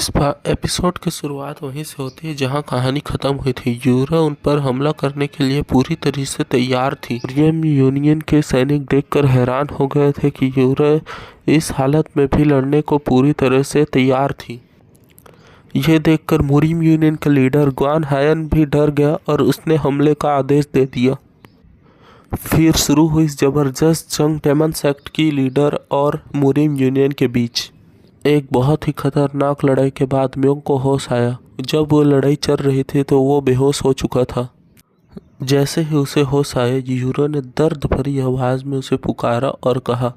Episode की शुरुआत वहीं से होती है जहां कहानी खत्म हुई थी। यूरा उन पर हमला करने के लिए पूरी तरह से तैयार थी। मुरियम यूनियन के सैनिक देखकर हैरान हो गए थे कि यूरा इस हालत में भी लड़ने को पूरी तरह से तैयार थी। यह देखकर मुरियम यूनियन का लीडर ग्वान हायन भी डर गया और उसने हमले का आदेश दे दिया। फिर शुरू हुई जबरदस्त जंग टेमन सेक्ट की लीडर और मुरियम यूनियन के बीच। एक बहुत ही खतरनाक लड़ाई के बाद म्योंग को होश आया। जब वो लड़ाई चल रही थी तो वो बेहोश हो चुका था। जैसे ही उसे होश आया, यूरा ने दर्द भरी आवाज़ में उसे पुकारा और कहा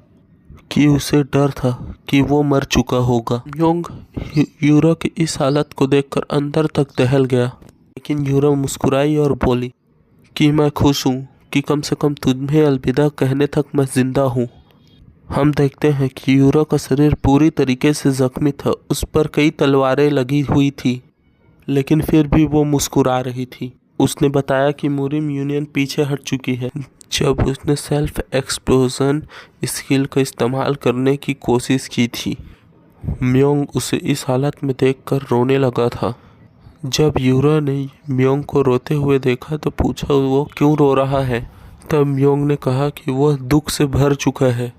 कि उसे डर था कि वो मर चुका होगा। म्योंग यूरा की इस हालत को देखकर अंदर तक दहल गया, लेकिन यूरा मुस्कुराई और बोली कि मैं खुश हूँ कि कम से कम तुम्हें अलविदा कहने तक मैं जिंदा हूँ। हम देखते हैं कि यूरा का शरीर पूरी तरीके से जख्मी था। उस पर कई तलवारें लगी हुई थी, लेकिन फिर भी वो मुस्कुरा रही थी। उसने बताया कि मुरियम यूनियन पीछे हट चुकी है जब उसने सेल्फ एक्सप्लोजन स्किल का इस्तेमाल करने की कोशिश की थी। म्योंग उसे इस हालत में देखकर रोने लगा था। जब यूरा ने म्योंग को रोते हुए देखा तो पूछा वो क्यों रो रहा है। तब म्योंग ने कहा कि वह दुख से भर चुका है।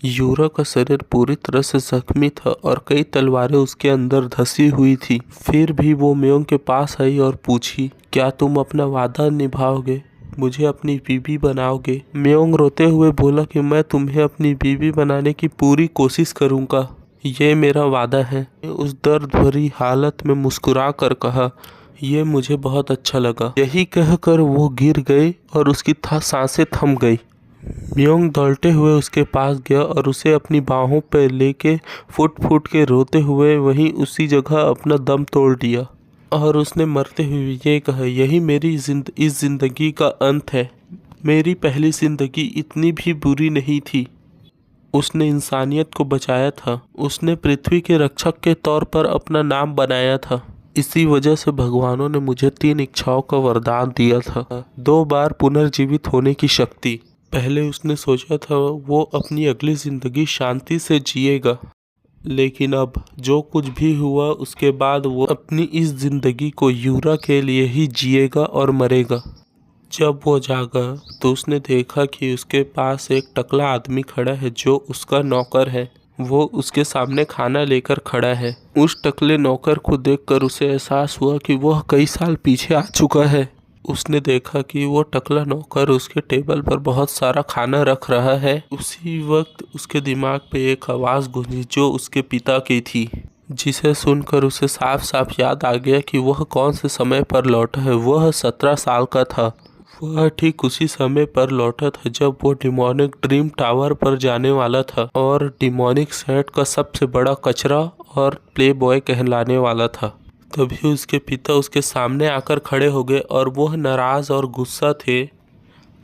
यूरा का शरीर पूरी तरह से जख्मी था और कई तलवारें उसके अंदर धंसी हुई थी। फिर भी वो म्योंग के पास आई और पूछी, क्या तुम अपना वादा निभाओगे, मुझे अपनी बीवी बनाओगे। म्योंग रोते हुए बोला कि मैं तुम्हें अपनी बीवी बनाने की पूरी कोशिश करूँगा, ये मेरा वादा है। उस दर्द भरी हालत में मुस्कुरा कर कहा, यह मुझे बहुत अच्छा लगा। यही कहकर वो गिर गई और उसकी सांसें थम गई। म्योंग दौड़ते हुए उसके पास गया और उसे अपनी बाहों पर लेके फुट फुट के रोते हुए वहीं उसी जगह अपना दम तोड़ दिया और उसने मरते हुए ये कहा, यही मेरी इस जिंदगी का अंत है। मेरी पहली जिंदगी इतनी भी बुरी नहीं थी। उसने इंसानियत को बचाया था। उसने पृथ्वी के रक्षक के तौर पर अपना नाम बनाया था। इसी वजह से भगवानों ने मुझे 3 इच्छाओं का वरदान दिया था, 2 बार पुनर्जीवित होने की शक्ति। पहले उसने सोचा था वो अपनी अगली ज़िंदगी शांति से जिएगा, लेकिन अब जो कुछ भी हुआ उसके बाद वो अपनी इस ज़िंदगी को यूरा के लिए ही जिएगा और मरेगा। जब वो जागा तो उसने देखा कि उसके पास एक टकला आदमी खड़ा है जो उसका नौकर है। वो उसके सामने खाना लेकर खड़ा है। उस टकले नौकर को देखकर उसे एहसास हुआ कि वह कई साल पीछे आ चुका है। उसने देखा कि वो टकला नौकर उसके टेबल पर बहुत सारा खाना रख रहा है। उसी वक्त उसके दिमाग पे एक आवाज़ गूंजी जो उसके पिता की थी, जिसे सुनकर उसे साफ साफ याद आ गया कि वह कौन से समय पर लौटा है। वह 17 साल का था। वह ठीक उसी समय पर लौटा था जब वो डिमोनिक ड्रीम टावर पर जाने वाला था और डिमोनिक सेट का सबसे बड़ा कचरा और प्ले बॉय कहलाने वाला था। तभी उसके पिता उसके सामने आकर खड़े हो गए और वह नाराज़ और गुस्सा थे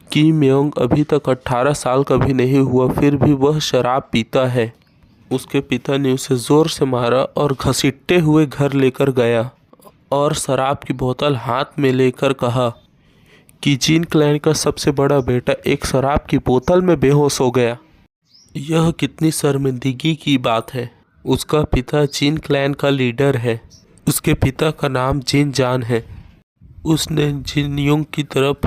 कि म्योंग अभी तक 18 साल का भी नहीं हुआ, फिर भी वह शराब पीता है। उसके पिता ने उसे ज़ोर से मारा और घसीटते हुए घर लेकर गया और शराब की बोतल हाथ में लेकर कहा कि जिन क्लैन का सबसे बड़ा बेटा एक शराब की बोतल में बेहोश हो गया। यह कितनी शर्मिंदगी की बात है। उसका पिता जिन क्लैन का लीडर है। उसके पिता का नाम जिन जान है। उसने जिन यूंग की तरफ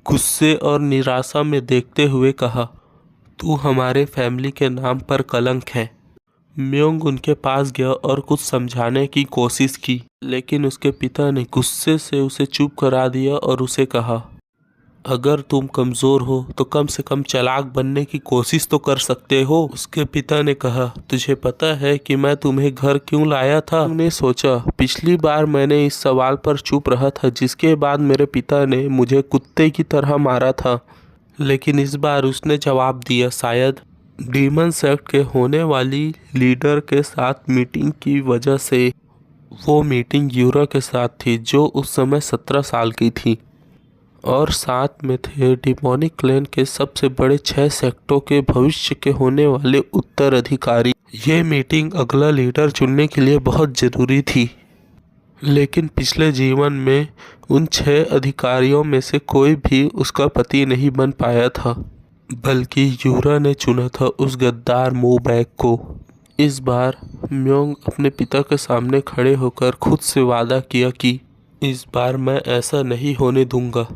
गुस्से और निराशा में देखते हुए कहा, तू हमारे फैमिली के नाम पर कलंक है। म्योंग उनके पास गया और कुछ समझाने की कोशिश की, लेकिन उसके पिता ने गुस्से से उसे चुप करा दिया और उसे कहा, अगर तुम कमज़ोर हो तो कम से कम चालाक बनने की कोशिश तो कर सकते हो। उसके पिता ने कहा, तुझे पता है कि मैं तुम्हें घर क्यों लाया था? तुमने सोचा, पिछली बार मैंने इस सवाल पर चुप रहा था, जिसके बाद मेरे पिता ने मुझे कुत्ते की तरह मारा था, लेकिन इस बार उसने जवाब दिया। शायद डीमन सेक्ट के होने वाली लीडर के साथ मीटिंग की वजह से। वो मीटिंग यूरा के साथ थी जो उस समय 17 साल की थी और साथ में थे डिमोनिक क्लैन के सबसे बड़े 6 सेक्टों के भविष्य के होने वाले उत्तराधिकारी। ये मीटिंग अगला लीडर चुनने के लिए बहुत ज़रूरी थी, लेकिन पिछले जीवन में उन 6 अधिकारियों में से कोई भी उसका पति नहीं बन पाया था, बल्कि यूरा ने चुना था उस गद्दार मोबैक को। इस बार म्योंग अपने पिता के सामने खड़े होकर खुद से वादा किया कि इस बार मैं ऐसा नहीं होने दूंगा।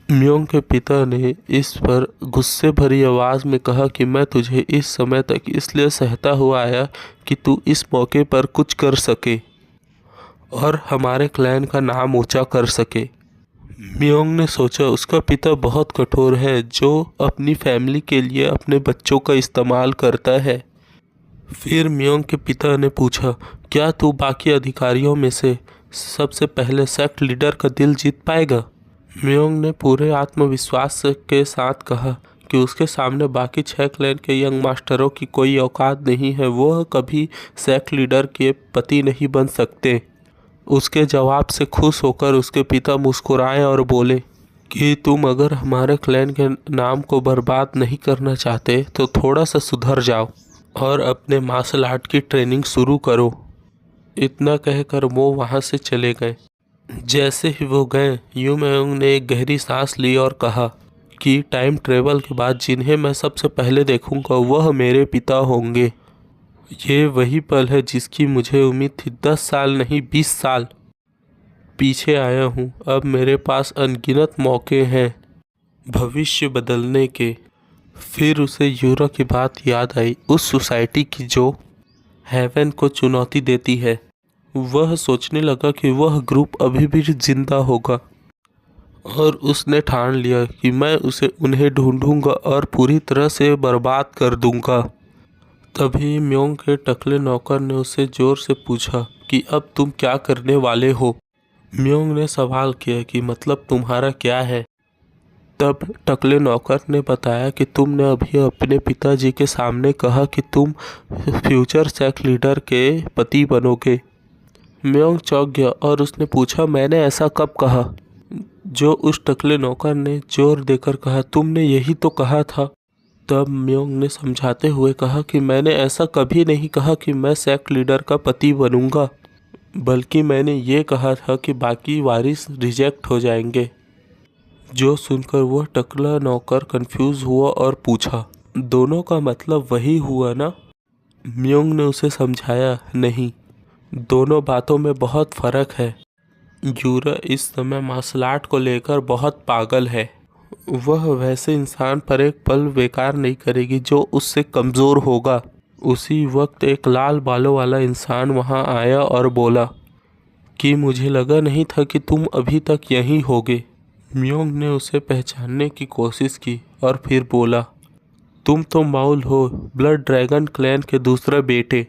म्योंग के पिता ने इस पर गुस्से भरी आवाज़ में कहा कि मैं तुझे इस समय तक इसलिए सहता हुआ आया कि तू इस मौके पर कुछ कर सके और हमारे क्लैन का नाम ऊंचा कर सके। म्योंग ने सोचा उसका पिता बहुत कठोर है जो अपनी फैमिली के लिए अपने बच्चों का इस्तेमाल करता है। फिर म्योंग के पिता ने पूछा, क्या तू बाकी अधिकारियों में से सबसे पहले सेक्ट लीडर का दिल जीत पाएगा? म्योंग ने पूरे आत्मविश्वास के साथ कहा कि उसके सामने बाकी 6 क्लैन के यंग मास्टरों की कोई औकात नहीं है, वह कभी सेक्ट लीडर के पति नहीं बन सकते। उसके जवाब से खुश होकर उसके पिता मुस्कुराए और बोले कि तुम अगर हमारे क्लैन के नाम को बर्बाद नहीं करना चाहते तो थोड़ा सा सुधर जाओ और अपने मार्शल आर्ट की ट्रेनिंग शुरू करो। इतना कहकर वो वहाँ से चले गए। जैसे ही वो गए, यू म्योंग ने एक गहरी सांस ली और कहा कि टाइम ट्रेवल के बाद जिन्हें मैं सबसे पहले देखूंगा वह मेरे पिता होंगे। ये वही पल है जिसकी मुझे उम्मीद थी। 10 साल नहीं 20 साल पीछे आया हूँ। अब मेरे पास अनगिनत मौके हैं भविष्य बदलने के। फिर उसे यूरा की बात याद आई, उस सोसाइटी की जो हेवन को चुनौती देती है। वह सोचने लगा कि वह ग्रुप अभी भी जिंदा होगा और उसने ठान लिया कि मैं उन्हें ढूंढूंगा और पूरी तरह से बर्बाद कर दूंगा। तभी म्योंग के टकले नौकर ने उससे जोर से पूछा कि अब तुम क्या करने वाले हो? म्योंग ने सवाल किया कि मतलब तुम्हारा क्या है? तब टकले नौकर ने बताया कि तुमने अभी अपने पिताजी के सामने कहा कि तुम फ्यूचर सेक्ट लीडर के पति बनोगे। म्योंग चौंक गया और उसने पूछा, मैंने ऐसा कब कहा? जो उस टकले नौकर ने जोर देकर कहा, तुमने यही तो कहा था। तब म्योंग ने समझाते हुए कहा कि मैंने ऐसा कभी नहीं कहा कि मैं सेक्ट लीडर का पति बनूंगा, बल्कि मैंने ये कहा था कि बाकी वारिस रिजेक्ट हो जाएंगे। जो सुनकर वह टकला नौकर कंफ्यूज हुआ और पूछा, दोनों का मतलब वही हुआ ना? म्योंग ने उसे समझाया, नहीं, दोनों बातों में बहुत फर्क है। यूरा इस समय मार्शल आर्ट को लेकर बहुत पागल है। वह वैसे इंसान पर एक पल बेकार नहीं करेगी जो उससे कमज़ोर होगा। उसी वक्त एक लाल बालों वाला इंसान वहां आया और बोला कि मुझे लगा नहीं था कि तुम अभी तक यहीं होगे। म्योंग ने उसे पहचानने की कोशिश की और फिर बोला, तुम तो माउल हो, ब्लड ड्रैगन क्लैन के दूसरे बेटे।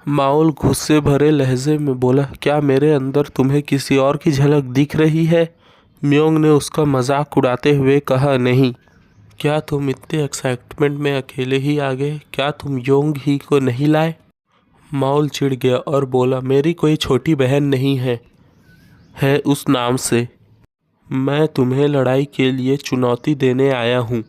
माउल गुस्से भरे लहजे में बोला, क्या मेरे अंदर तुम्हें किसी और की झलक दिख रही है? म्योंग ने उसका मजाक उड़ाते हुए कहा, नहीं। क्या तुम इतने एक्साइटमेंट में अकेले ही आ गए? क्या तुम योंग ही को नहीं लाए? माउल चिढ़ गया और बोला, मेरी कोई छोटी बहन नहीं है उस नाम से। मैं तुम्हें लड़ाई के लिए चुनौती देने आया हूँ।